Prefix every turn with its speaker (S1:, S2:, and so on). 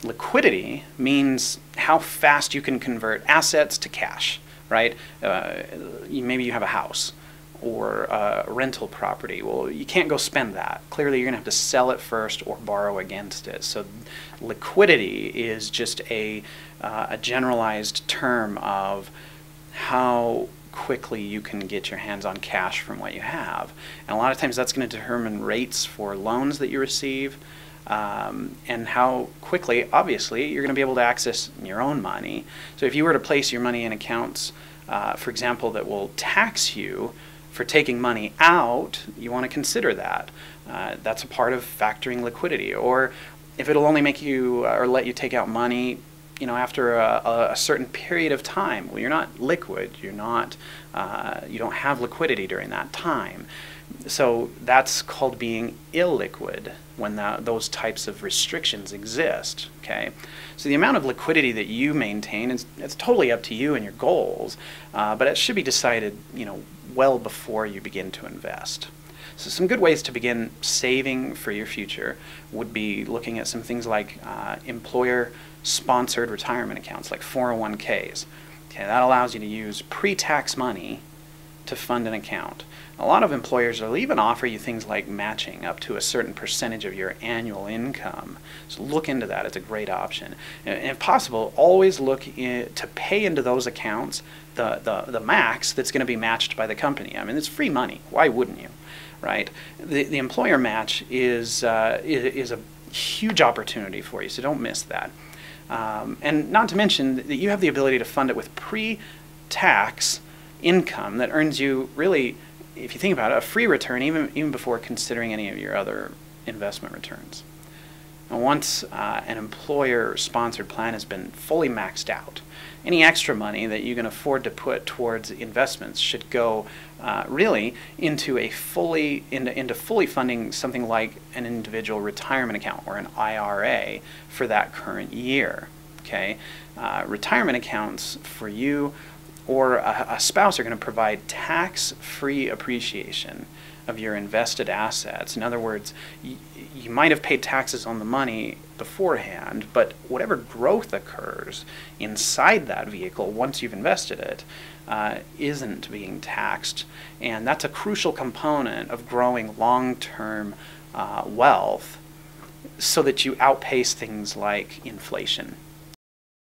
S1: Liquidity means how fast you can convert assets to cash, right? Maybe you have a house or a rental property. Well, you can't go spend that. Clearly, you're going to have to sell it first or borrow against it. So liquidity is just a generalized term of how quickly you can get your hands on cash from what you have. And a lot of times that's going to determine rates for loans that you receive, and how quickly, obviously, you're going to be able to access your own money. So if you were to place your money in accounts, for example, that will tax you for taking money out, you want to consider that. That's a part of factoring liquidity. Or if it'll only make you or let you take out money, after a certain period of time, well, you're not liquid. You're not. You don't have liquidity during that time. So that's called being illiquid when those types of restrictions exist. Okay, so the amount of liquidity that you maintain it's totally up to you and your goals, but it should be decided, well before you begin to invest. So some good ways to begin saving for your future would be looking at some things like employer-sponsored retirement accounts, like 401ks. Okay, that allows you to use pre-tax money to fund an account. A lot of employers will even offer you things like matching up to a certain percentage of your annual income. So look into that. It's a great option. And if possible, always look to pay into those accounts the max that's going to be matched by the company. I mean, it's free money. Why wouldn't you? Right? The employer match is a huge opportunity for you, so don't miss that. And not to mention that you have the ability to fund it with pre-tax income that earns you, really, if you think about it, a free return even before considering any of your other investment returns. And once an employer-sponsored plan has been fully maxed out, any extra money that you can afford to put towards investments should go really into fully funding something like an individual retirement account or an IRA for that current year. Okay, retirement accounts for you or a spouse are going to provide tax-free appreciation of your invested assets. In other words, you might have paid taxes on the money beforehand, but whatever growth occurs inside that vehicle once you've invested it isn't being taxed. And that's a crucial component of growing long-term wealth so that you outpace things like inflation.